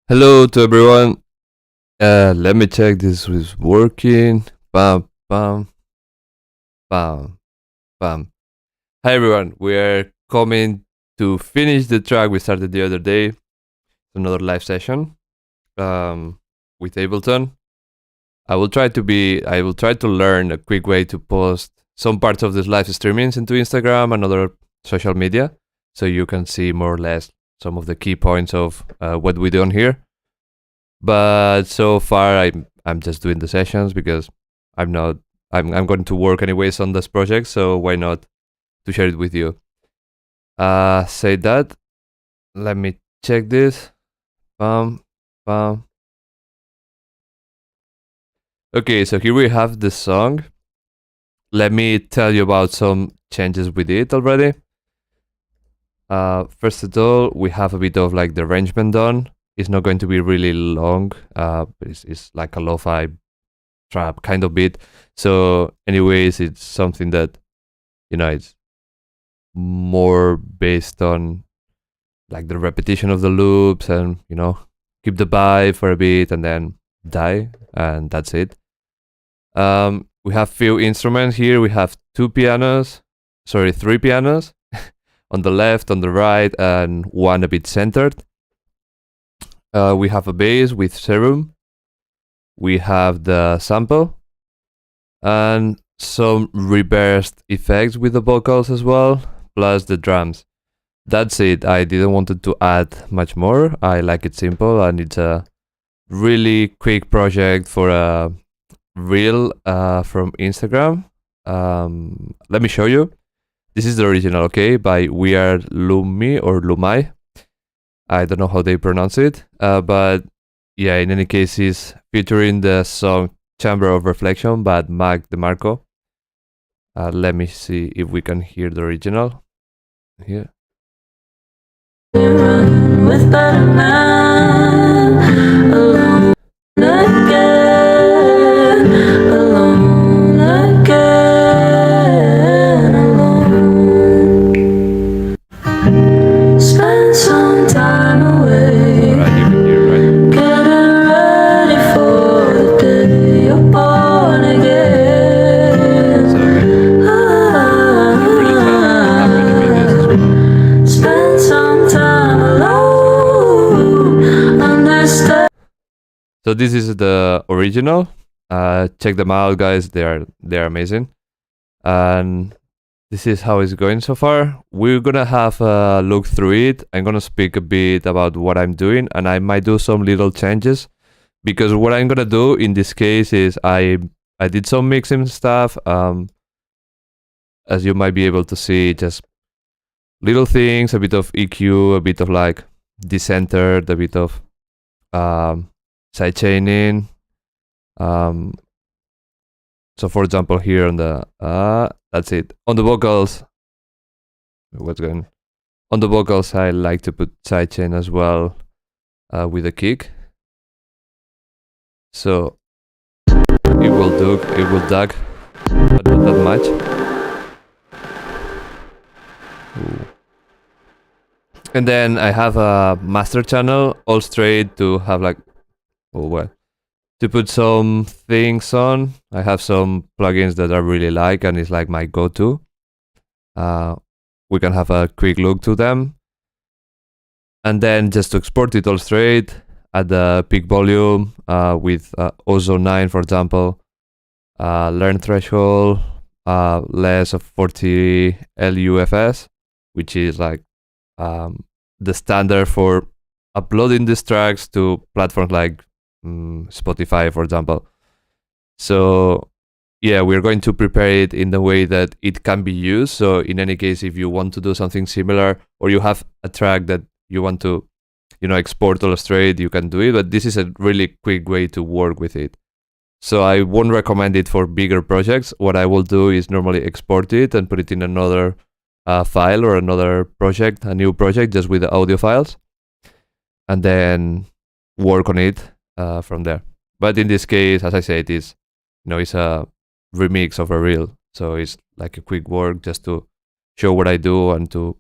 Hello to everyone. Let me check this is working. Bam, bam, bam, bam. Hi everyone. We are coming to finish the track we started the other day. Another live session with Ableton. I will try to learn a quick way to post some parts of this live streamings into Instagram and other social media, so you can see more or less some of the key points of what we do on here. But so far I'm just doing the sessions because I'm going to work anyways on this project, so why not to share it with you. Say that. Let me check this. Bam, bam. Okay, so here we have the song. Let me tell you about some changes we did already. First of all, we have a bit of like the arrangement done. It's not going to be really long. It's like a lo-fi trap kind of beat. So, anyways, it's something that it's more based on like the repetition of the loops and keep the vibe for a bit and then die, and that's it. We have few instruments here. We have three pianos on the left, on the right, and one a bit centered. We have a bass with serum. We have the sample and some reversed effects with the vocals as well, plus the drums. That's it. I didn't want to add much more. I like it simple, and it's a really quick project for a reel from Instagram. Let me show you. This is the original, okay, by We Are Lumi or Lumai. I don't know how they pronounce it, but yeah, in any case, it's featuring the song Chamber of Reflection by Mac DeMarco. Let me see if we can hear the original here. With better man, alone again, alone again, alone. Spend some time away. Right, you can hear, right? Getting ready for the day you're born again. So, you really tell what happened with this as well. Spend some time alone. Understand. So this is the original. Check them out, guys. They're amazing. And this is how it's going so far. We're gonna have a look through it. I'm gonna speak a bit about what I'm doing, and I might do some little changes, because what I'm gonna do in this case is I did some mixing stuff. As you might be able to see, just little things, a bit of EQ, a bit of like decentered, a bit of side chaining. So for example, here on the that's it. On the vocals, on the vocals, I like to put sidechain as well with a kick. So it will dug, but not that much. Ooh. And then I have a master channel all straight to have like, to put some things on. I have some plugins that I really like, and it's like my go-to. We can have a quick look to them. And then just to export it all straight at the peak volume with Ozone 9, for example. Learn threshold, less of 40 LUFS, which is like the standard for uploading these tracks to platforms like Spotify, for example. So yeah, we're going to prepare it in the way that it can be used. So in any case, if you want to do something similar, or you have a track that you want to export all straight, you can do it. But this is a really quick way to work with it. So I won't recommend it for bigger projects. What I will do is normally export it and put it in another file or another project, a new project, just with the audio files, and then work on it from there. But in this case, as I said, it's a remix of a reel, so it's like a quick work just to show what I do and to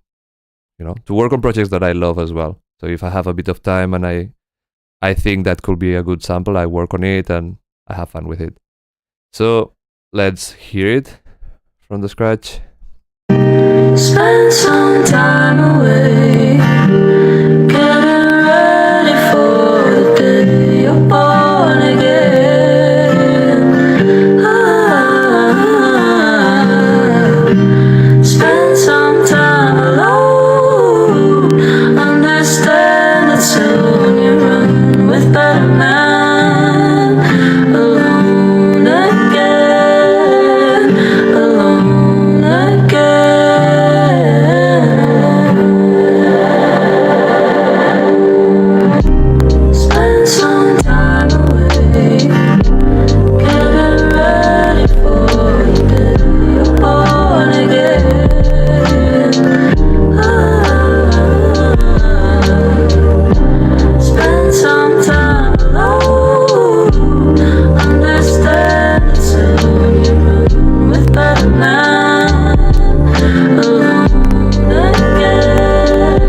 work on projects that I love as well. So if I have a bit of time and I I think that could be a good sample. I work on it and I have fun with it. So let's hear it from the scratch. Spend some time away, getting ready for the day you're born again. Spend some time alone, understand that soon you run with better man. Alone again, alone again. Spend some time away, getting ready for the day you're born again. Spend some time alone, understand that soon you run with better man. Alone again,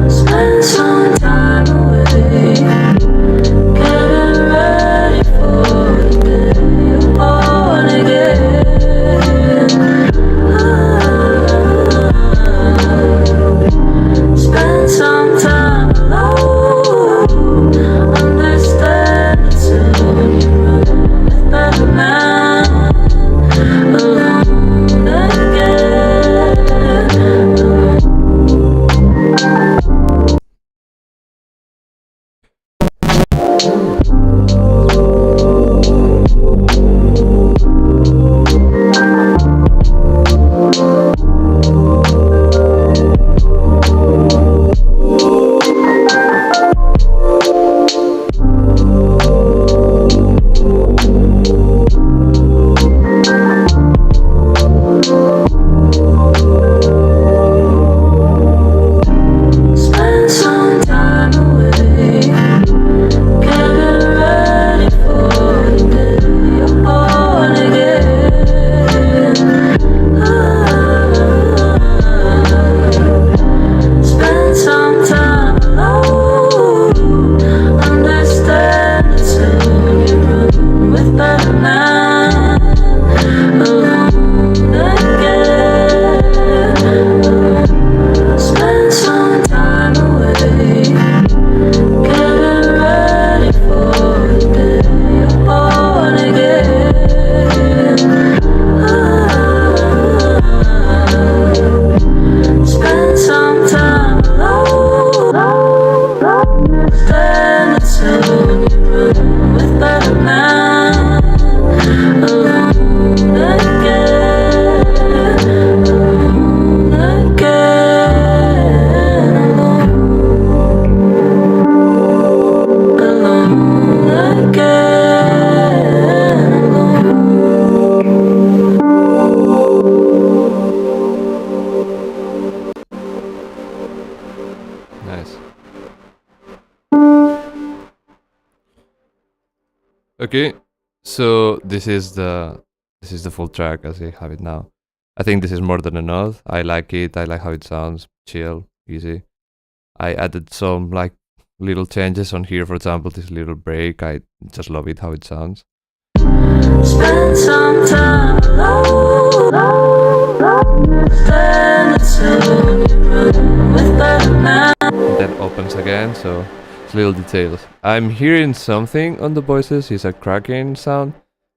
spend some time away, getting ready for the day you're born again. Spend some time alone, understand that soon you run with better man. Alone again. Spend some time away, getting ready for the day you're born again. Spend some time alone, understand that soon you run with better man. Alone again. Spend some time away, getting ready for the day you're born again. Spend some time alone, understand that soon you run with better man. Alone again, alone again, alone again, Nice. Okay, so this is the full track as I have it now. I think this is more than enough. I like it. I like how it sounds. Chill, easy. I added some like little changes on here. For example, this little break. I just love it how it sounds. spend some time alone, understand that soon you run with better man. And then opens again. So it's little details. I'm hearing something on the voices. It's a cracking sound,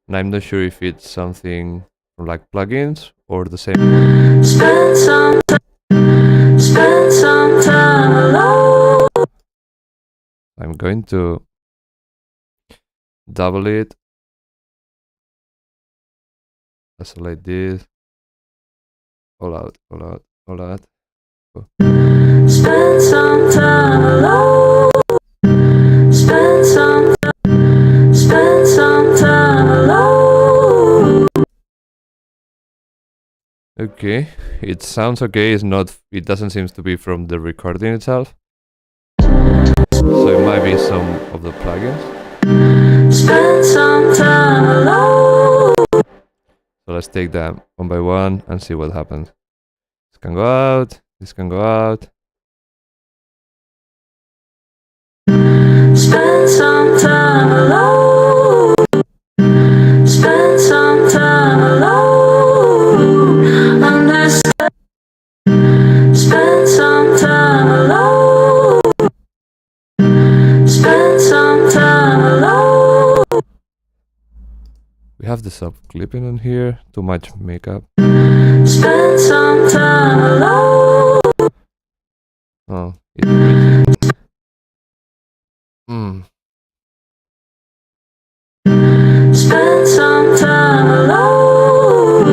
and I'm not sure if it's something from like plugins or the same. Spend some time alone. I'm going to double it, isolate this, all out, all out, all out. Spend some time alone. Spend some time alone. Okay, it sounds okay. It's not. It doesn't seem to be from the recording itself. So it might be some of the plugins. Spend some time alone. So let's take them one by one and see what happens. This can go out. This can go out. Spend some time alone. Spend some time alone. Understand. Spend some time alone. Spend some time alone. We have the sub clipping on here. Too much makeup. Spend some time alone. Oh, it's crazy. Spend some time alone.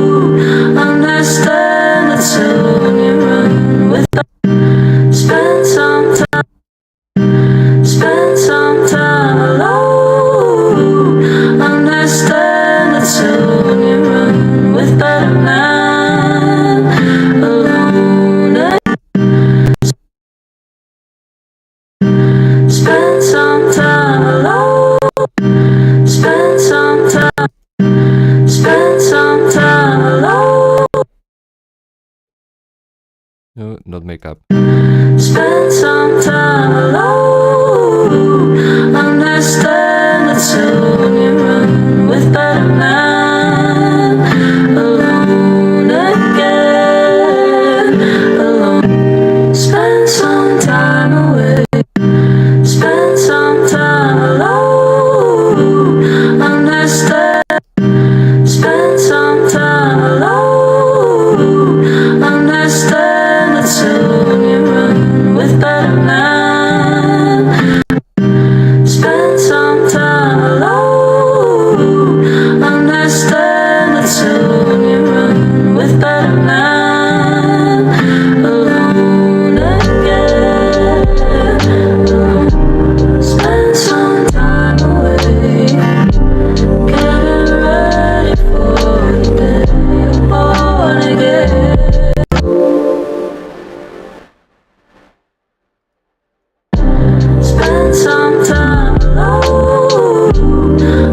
Understand that soon you run with. Spend some time. Spend some time alone. Understand that soon you run with better man alone. Spend some time alone. Spend some time. Spend some time alone. No, not makeup. Spend some time alone. Understand that soon you run with better man alone again. Alone. Spend some time away. Spend some time alone. Understand. Spend some time alone. Understand that soon you run with better man. Spend some time alone. Understand that soon you run with better man alone again. Spend some time away. Getting ready for the day you're born again. Spend some time alone.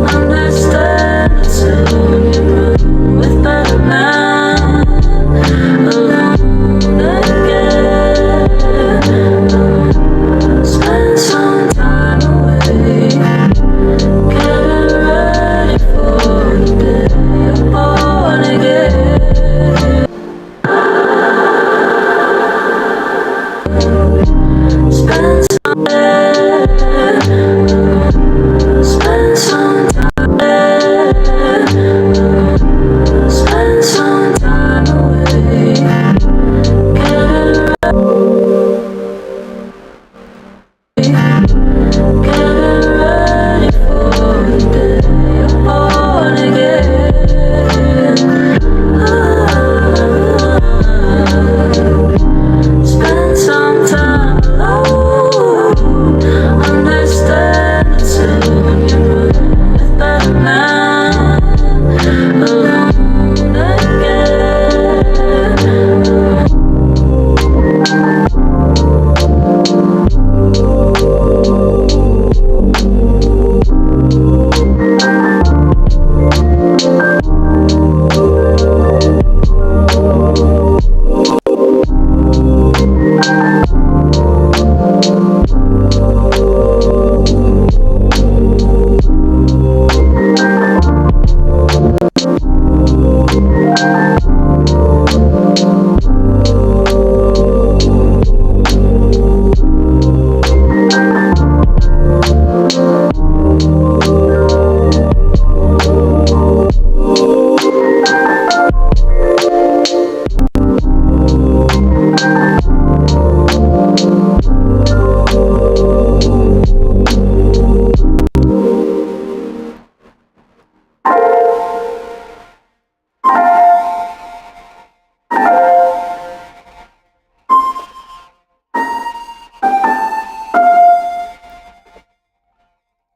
Understand that soon you run with better man alone again. Spend some time away. Getting ready for the day you're born again. Spend some Spend some time. Spend some time away. Getting ready for the day you're born again. Spend some time alone. Understand that soon you run with better man alone again.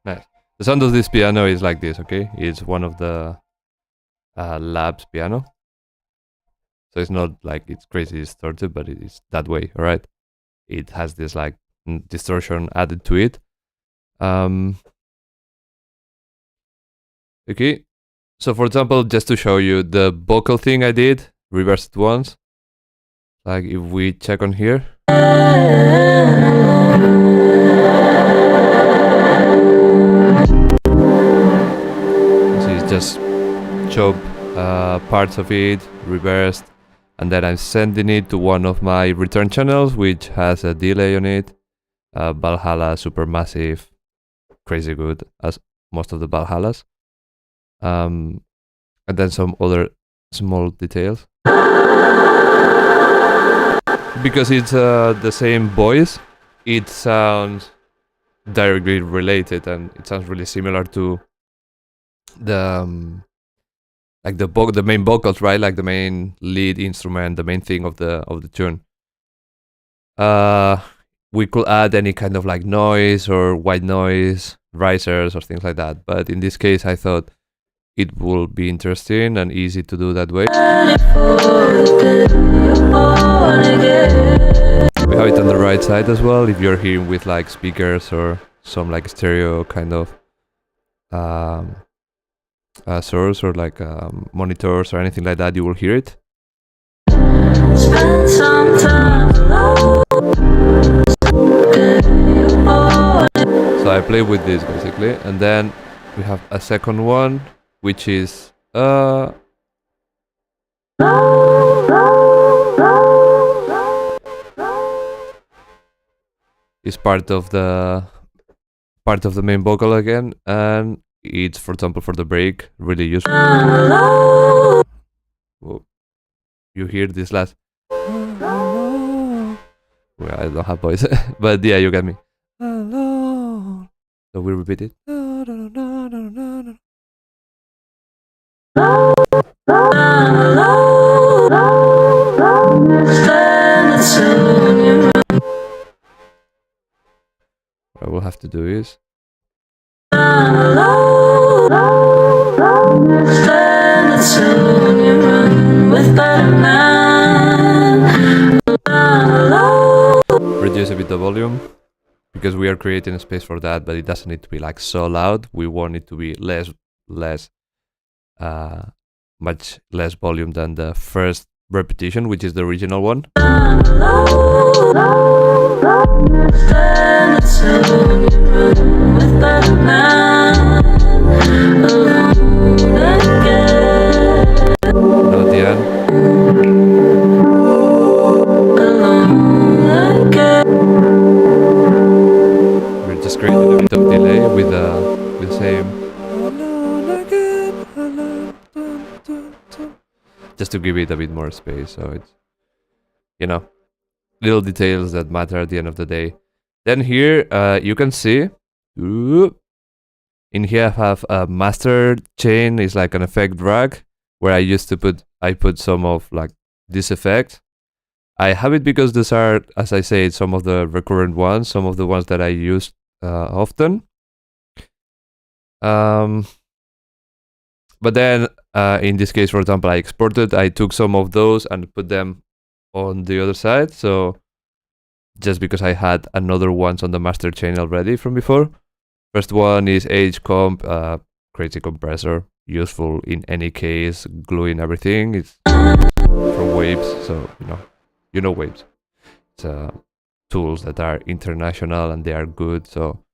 Nice. The sound of this piano is like this, okay? It's one of the labs piano. So it's not like it's crazy distorted, but it is that way, alright? It has this like distortion added to it. Okay. So for example, just to show you the vocal thing I did, reverse it once. Like if we check on here. parts of it, reversed, and then I'm sending it to one of my return channels, which has a delay on it. Valhalla, supermassive, crazy good, as most of the Valhallas. And then some other small details. Because it's the same voice, it sounds directly related, and it sounds really similar to the like the main vocals, right? Like the main lead instrument, the main thing of the tune. We could add any kind of like noise or white noise, risers or things like that. But in this case, I thought it would be interesting and easy to do that way. We have it on the right side as well. If you're hearing with like speakers or some like stereo kind of source or like monitors or anything like that, you will hear it. Spend some time alone. So I play with this basically, and then we have a second one, which is is part of the main vocal again, and it's, for example, for the break, really useful. Whoa. You hear this last. Well, I don't have voice, but yeah, you get me. So we repeat it. What I will have to do is reduce a bit the volume, because we are creating a space for that, but it doesn't need to be like so loud. We want it to be much less volume than the first repetition, which is the original one. Now at the end. We're just creating a bit of delay with the same, just to give it a bit more space. So it's, you know, little details that matter at the end of the day. Then here you can see in here I have a master chain, is like an effect drag, where I put some of like this effect. I have it because these are, as I say, some of the recurrent ones, some of the ones that I use often. But then in this case, for example, I took some of those and put them on the other side. So just because I had another ones on the master chain already from before. First one is H-comp, crazy compressor, useful in any case, gluing everything. It's from Waves, so you know Waves. It's tools that are international and they are good. So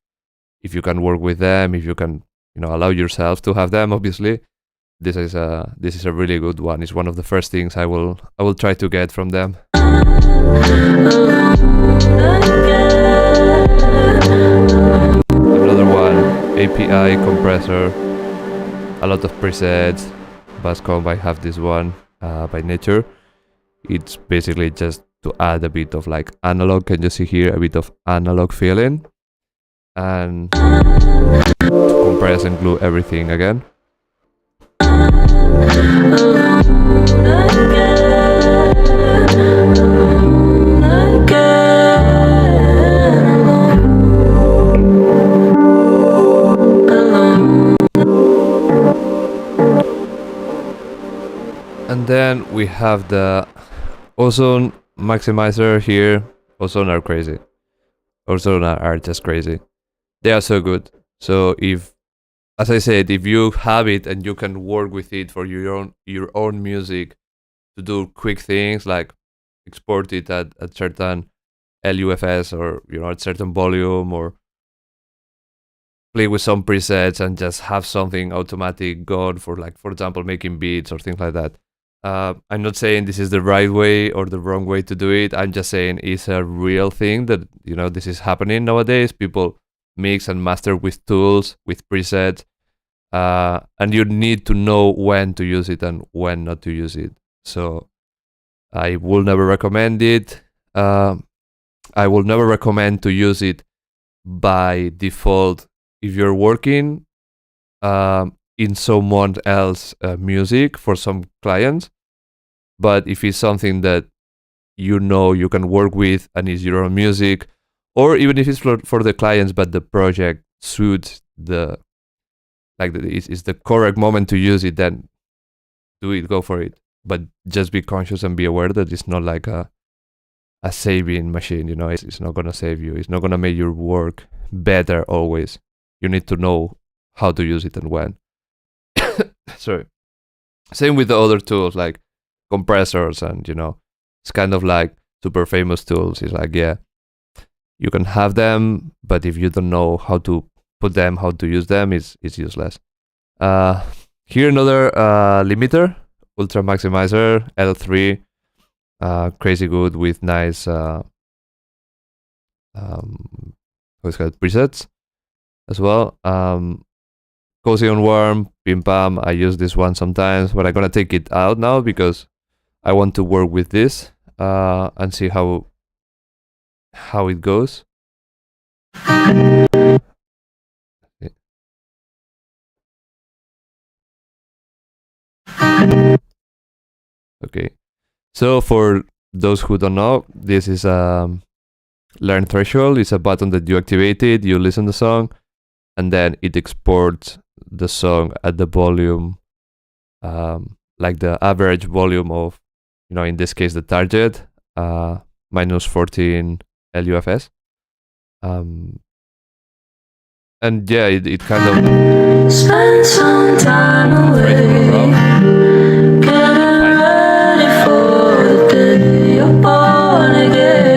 if you can work with them, if you can, allow yourself to have them, obviously, this is a really good one. It's one of the first things I will try to get from them. Another one, API compressor, a lot of presets. Basscomp, I have this one by nature. It's basically just to add a bit of like analog. Can you see here a bit of analog feeling? And to compress and glue everything again. And then we have the ozone maximizer here. Ozone are crazy. Ozone are just crazy. They are so good. So if, as I said, if you have it and you can work with it for your own music to do quick things like export it at certain LUFS or at certain volume, or play with some presets and just have something automatic gone for, like, for example, making beats or things like that. I'm not saying this is the right way or the wrong way to do it. I'm just saying it's a real thing that this is happening nowadays. People mix and master with tools, with presets, and you need to know when to use it and when not to use it. So I will never recommend it. I will never recommend to use it by default if you're working in someone else music for some clients. But if it's something that you can work with and is your own music, or even if it's for the clients but the project suits is the correct moment to use it, then do it, go for it. But just be conscious and be aware that it's not like a saving machine. It's not gonna save you. It's not gonna make your work better always. You need to know how to use it and when. Sorry. Same with the other tools like compressors, and it's kind of like super famous tools. It's like, yeah, you can have them, but if you don't know how to put them, how to use them, it's useless. Uh, Here another limiter, ultra maximizer L3, crazy good with nice what's it called, presets as well. Cozy and warm, pim pam. I use this one sometimes, but I'm gonna take it out now because I want to work with this and see how it goes. Okay. So for those who don't know, this is learn threshold. It's a button that you activate it, you listen to the song, and then it exports the song at the volume, like the average volume of, in this case, the target, minus 14 LUFS. And yeah, it kind of Spend some time away, getting ready for the day you're born again.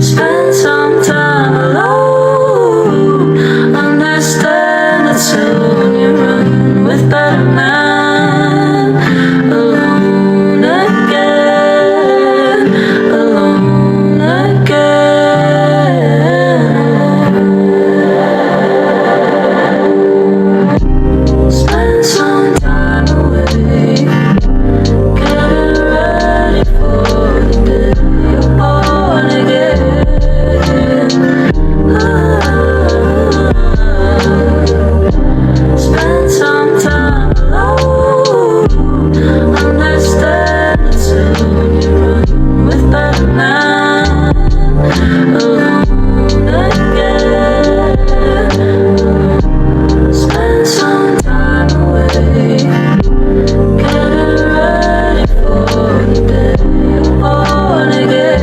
Spend some time alone, understand that soon you run with better man. Alone again, alone again. Spend some time away, getting ready for the day you're born again. Spend some time alone, understand that soon you run with better man. Alone again. Spend some time away, getting ready for the day you're born again.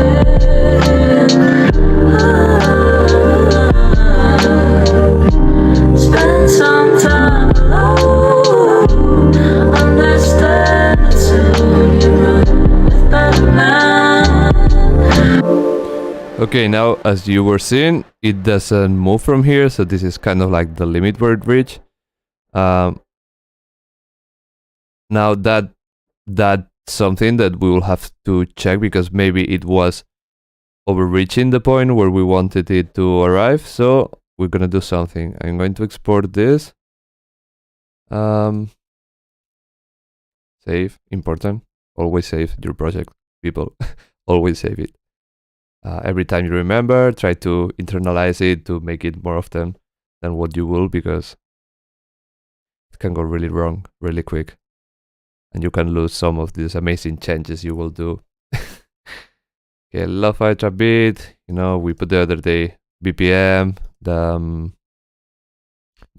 Spend some time alone, understand that soon you run with better man. Okay, now as you were seeing, it doesn't move from here, so this is kind of like the limit where it reach. Now that's something that we will have to check because maybe it was overreaching the point where we wanted it to arrive. So we're gonna do something. I'm going to export this. Save, important. Always save your project, people. Always save it. Every time you remember, try to internalize it to make it more often than what you will, because it can go really wrong really quick. And you can lose some of these amazing changes you will do. Okay, Lofi Trap beat. We put the other day BPM, the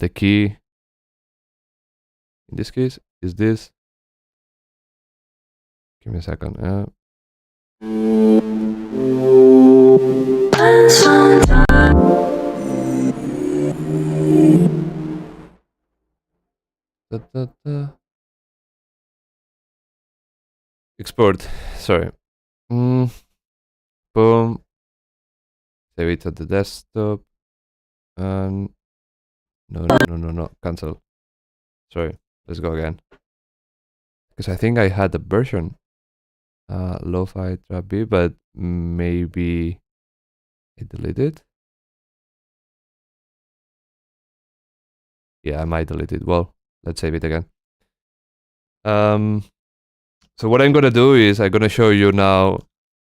key. In this case, is this. Give me a second. Spend some time. Da, da, da. Export. Sorry. Boom. Save it at the desktop. And No. Cancel. Sorry. Let's go again. Because I think I had a version. Lofi Trap B, but maybe I deleted. Yeah, I might delete it. Well, let's save it again. So what I'm gonna do is I'm gonna show you now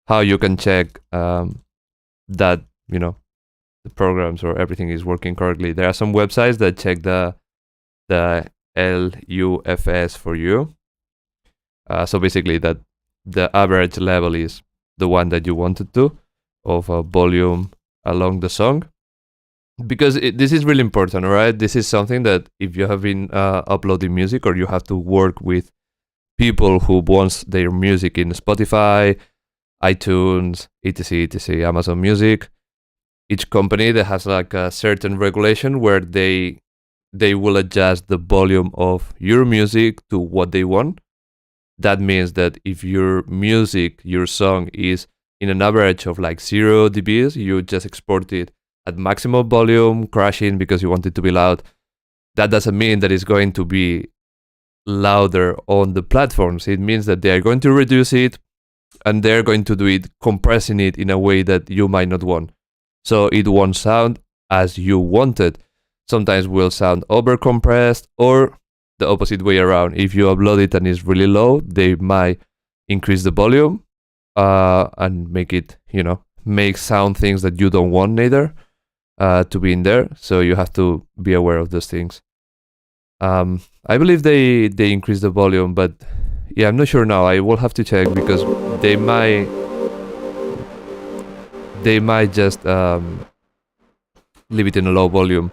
how you can check that the programs or everything is working correctly. There are some websites that check the LUFS for you. So basically, that the average level is the one that you wanted to of a volume along the song. Because this is really important, all right? This is something that if you have been uploading music or you have to work with people who wants their music in Spotify, iTunes, etc., Amazon Music, each company that has like a certain regulation where they will adjust the volume of your music to what they want. That means that if your music, your song is in an average of like 0 dBs, you just export it at maximum volume, crashing because you want it to be loud. That doesn't mean that it's going to be louder on the platforms. It means that they are going to reduce it and they're going to do it compressing it in a way that you might not want. So it won't sound as you wanted. Sometimes will sound over compressed or the opposite way around. If you upload it and it's really low, they might increase the volume and make it, make sound things that you don't want neither to be in there. So you have to be aware of those things. I believe they increase the volume, but yeah, I'm not sure now. I will have to check because they might just leave it in a low volume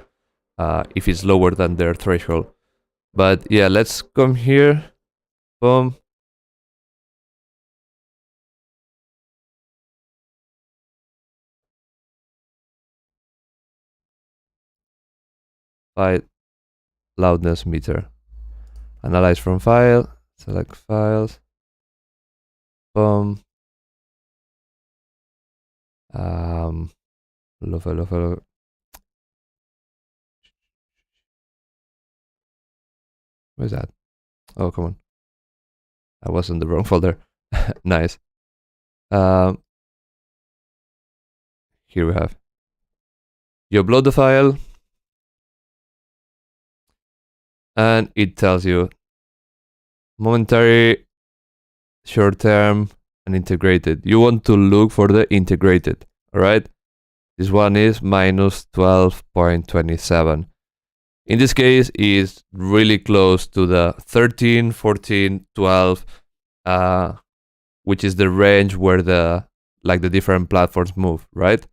if it's lower than their threshold. But yeah, let's come here. Boom. File loudness meter. Analyze from file. Select files. Boom. Lofi. Where's that? Oh, come on. I was in the wrong folder. Nice. Here we have. You upload the file, and it tells you momentary, short term, and integrated. You want to look for the integrated, all right? This one is minus 12.27. In this case, is really close to the 13, 14, 12, which is the range where the different platforms move, right?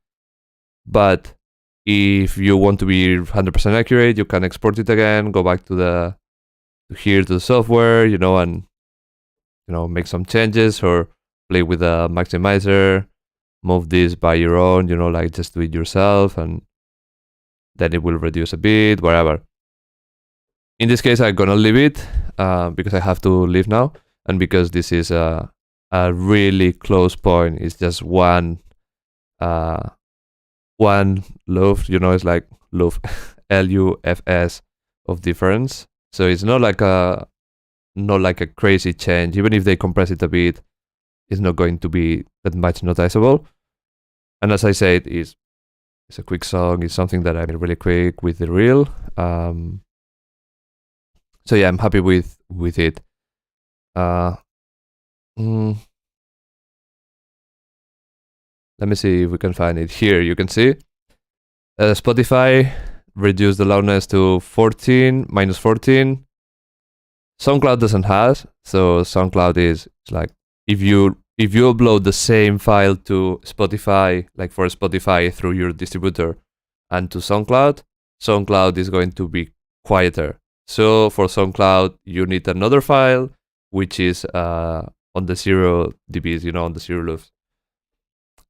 But if you want to be 100% accurate, you can export it again, go back to the software, and make some changes or play with a maximizer, move this by your own, just do it yourself, and then it will reduce a bit, whatever. In this case, I'm gonna leave it because I have to leave now, and because this is a really close point. It's just one loaf, it's like loaf, LUFS of difference. So it's not like a crazy change. Even if they compress it a bit, it's not going to be that much noticeable. And as I said, it's a quick song. It's something that I made really quick with the reel. So yeah, I'm happy with it. Let me see if we can find it here. You can see Spotify reduced the loudness to 14, minus 14. SoundCloud doesn't have, so SoundCloud is like if you upload the same file to Spotify, like for Spotify through your distributor, and to SoundCloud is going to be quieter. So for SoundCloud, you need another file, which is on the 0 dBs, on the 0 loops.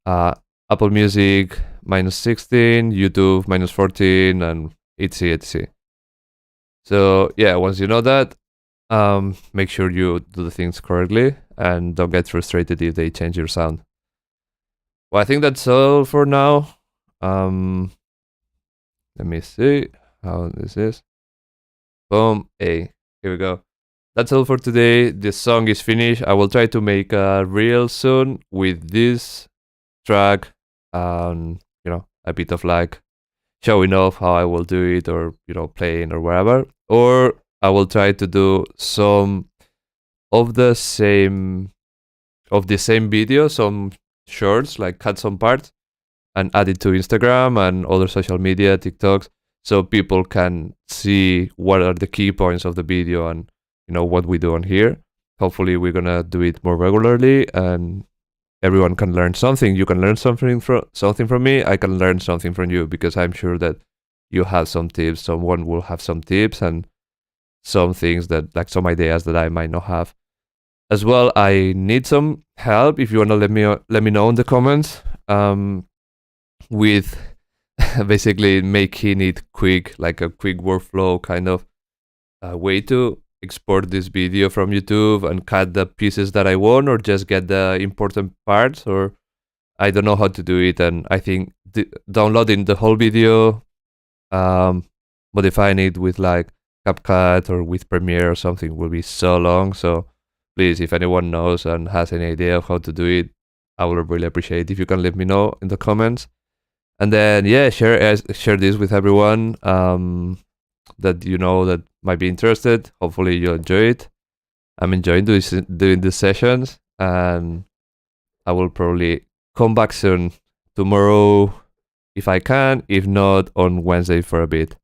Apple Music minus 16, YouTube minus 14, and etc. So yeah, once you know that, make sure you do the things correctly and don't get frustrated if they change your sound. Well, I think that's all for now. Let me see. how this is. Boom. Hey, here we go. That's all for today. This song is finished. I will try to make a reel soon with this track, a bit of like showing off how I will do it, or playing or wherever. Or I will try to do some of the same video, some shorts, like cut some parts and add it to Instagram and other social media, TikToks, so people can see what are the key points of the video and what we do on here. Hopefully, we're gonna do it more regularly, and everyone can learn something. You can learn something from me. I can learn something from you, because I'm sure that you have some tips. Someone will have some tips and some things that, like, some ideas that I might not have. As well, I need some help. If you wanna let me know in the comments. With basically making it quick, like a quick workflow kind of way to export this video from YouTube and cut the pieces that I want, or just get the important parts, or I don't know how to do it. And I think downloading the whole video, modifying it with like CapCut or with Premiere or something will be so long. So please, if anyone knows and has any idea of how to do it, I would really appreciate if you can let me know in the comments. And then share this with everyone that that might be interested. Hopefully you enjoy it. I'm enjoying doing these sessions, and I will probably come back soon, tomorrow if I can, if not on Wednesday for a bit.